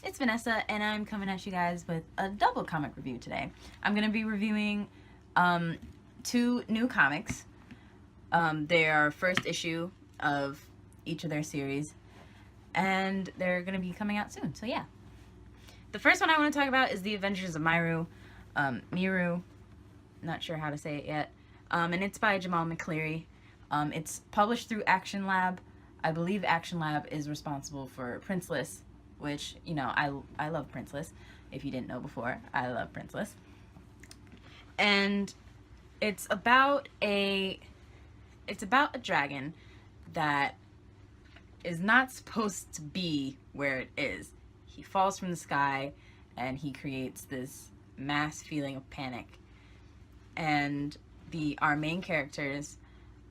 it's Vanessa, and I'm coming at you guys with a double comic review today. I'm going to be reviewing two new comics. They are first issue of each of their series, and they're going to be coming out soon, so yeah. The first one I want to talk about is The Adventures of Miru. Miru, not sure how to say it yet. And it's by Jamal McCleary. It's published through Action Lab. I believe Action Lab is responsible for Princeless, which, you know, I love Princeless. If you didn't know before, I love Princeless. And it's about a dragon that is not supposed to be where it is. He falls from the sky and he creates this mass feeling of panic. And our main characters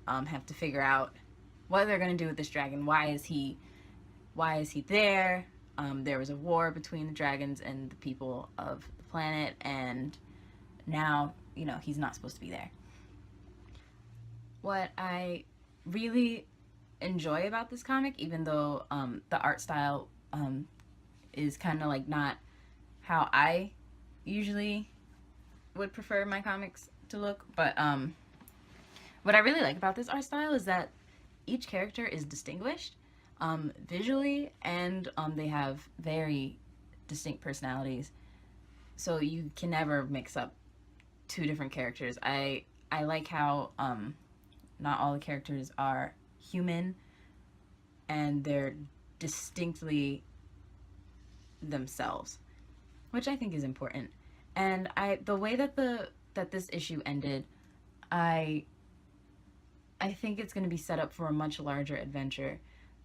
have to figure out what they're going to do with this dragon. Why is he there? There was a war between the dragons and the people of the planet, and now, you know, he's not supposed to be there. What I really enjoy about this comic, even though the art style is kind of like not how I usually would prefer my comics to look, but what I really like about this art style is that each character is distinguished visually, and they have very distinct personalities, so you can never mix up two different characters. I like how not all the characters are human and they're distinctly themselves, which I think is important. And the way that this issue ended, I think it's going to be set up for a much larger adventure,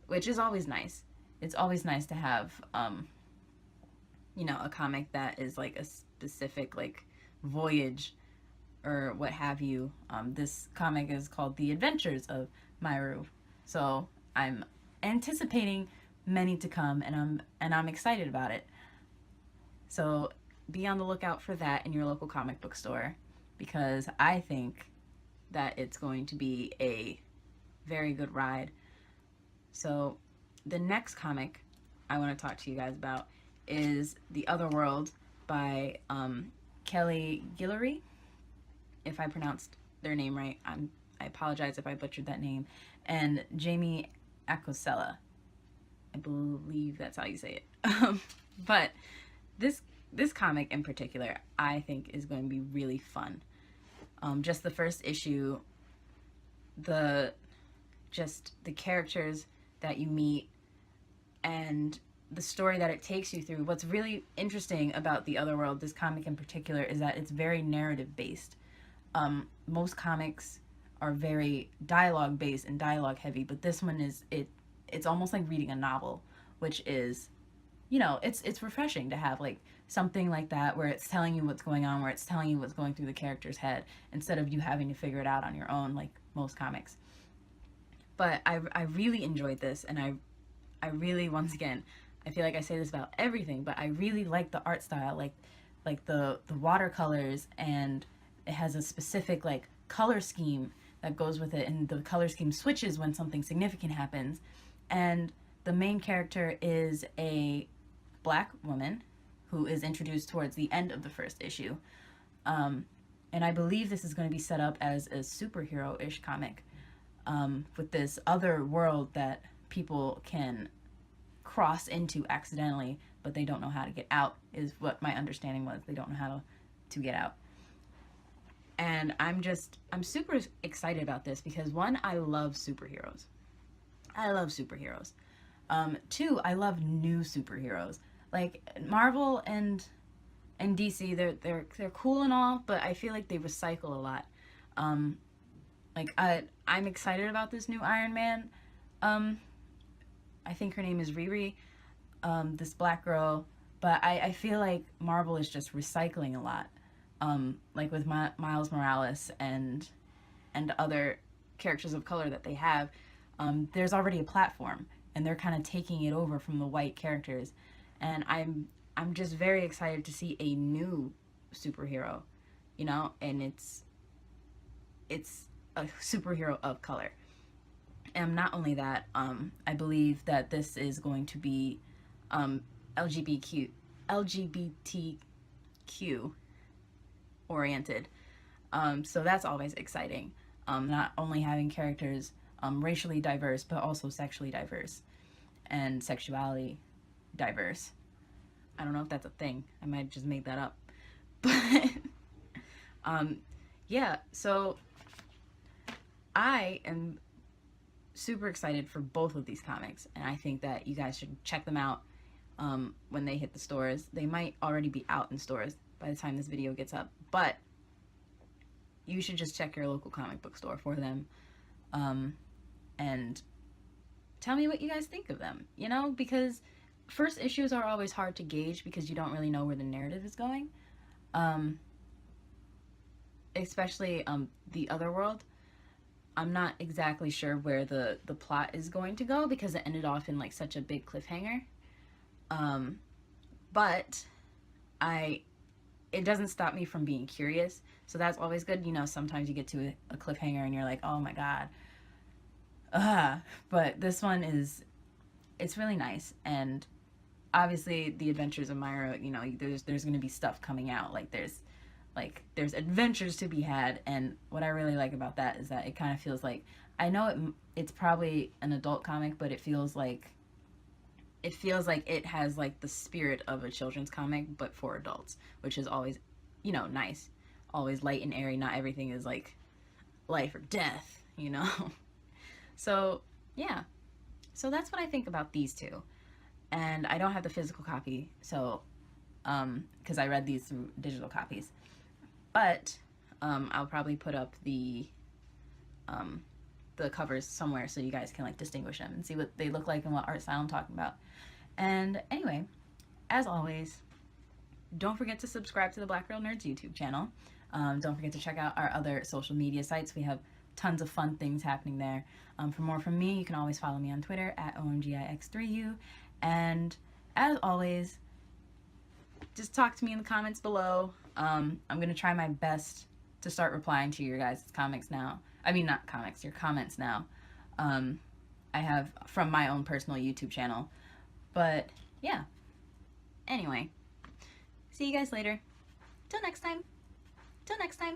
which is always nice. It's always nice to have you know, a comic that is like a specific like voyage or what have you. This comic is called The Adventures of Miru, so I'm anticipating many to come, and I'm excited about it. So be on the lookout for that in your local comic book store, because I think that it's going to be a very good ride. So the next comic I want to talk to you guys about is The Other World by Kelly Guillory. If I pronounced their name right, I apologize if I butchered that name. And Jamie Acosella. I believe that's how you say it. But this comic in particular, I think, is going to be really fun. Just the first issue, the characters that you meet and the story that it takes you through. What's really interesting about The Other World, this comic in particular, is that it's very narrative based. Most comics are very dialogue based and dialogue heavy, but this one it's almost like reading a novel, which is, you know, it's refreshing to have like something like that where it's telling you what's going on, where it's telling you what's going through the character's head, instead of you having to figure it out on your own like most comics. But I really enjoyed this, and I really, once again, I feel like I say this about everything, but I really like the art style, like the watercolors, and it has a specific like color scheme that goes with it, and the color scheme switches when something significant happens. And the main character is a black woman who is introduced towards the end of the first issue. And I believe this is going to be set up as a superhero-ish comic, with this other world that people can cross into accidentally, but they don't know how to get out, is what my understanding was. They don't know how to get out. And I'm super excited about this because, one, I love superheroes. I love superheroes. Two, I love new superheroes. Like Marvel and DC, they're cool and all, but I feel like they recycle a lot. I'm excited about this new Iron Man. I think her name is Riri, this black girl, but I feel like Marvel is just recycling a lot. Like with Miles Morales and other characters of color that they have, there's already a platform, and they're kind of taking it over from the white characters. And I'm just very excited to see a new superhero, you know, and it's a superhero of color. And not only that, I believe that this is going to be LGBTQ oriented. So that's always exciting. Not only having characters racially diverse, but also sexually diverse and sexuality diverse. I don't know if that's a thing. I might just make that up. But yeah, so I am super excited for both of these comics, and I think that you guys should check them out when they hit the stores. They might already be out in stores by the time this video gets up, but you should just check your local comic book store for them, and tell me what you guys think of them, you know, because first issues are always hard to gauge because you don't really know where the narrative is going, especially The Other World. I'm not exactly sure where the plot is going to go because it ended off in like such a big cliffhanger, but it doesn't stop me from being curious, so that's always good. You know, sometimes you get to a cliffhanger and you're like, oh my god, but this one it's really nice. And obviously the adventures of Miru, you know, there's gonna be stuff coming out, like there's adventures to be had. And what I really like about that is that it kind of feels like, I know it's probably an adult comic, but it feels like it has like the spirit of a children's comic but for adults, which is always, you know, nice. Always light and airy. Not everything is like life or death, you know. So yeah, so that's what I think about these two. And I don't have the physical copy, so because I read these through digital copies, but I'll probably put up the covers somewhere so you guys can like distinguish them and see what they look like and what art style I'm talking about. And anyway, as always, don't forget to subscribe to the Black Girl Nerds YouTube channel. Don't forget to check out our other social media sites. We have tons of fun things happening there. For more from me, you can always follow me on Twitter at OMGIX3U. And as always, just talk to me in the comments below. I'm going to try my best to start replying to your guys' comics now. I mean, not comics, your comments now. I have from my own personal YouTube channel. But yeah. Anyway, see you guys later. Till next time.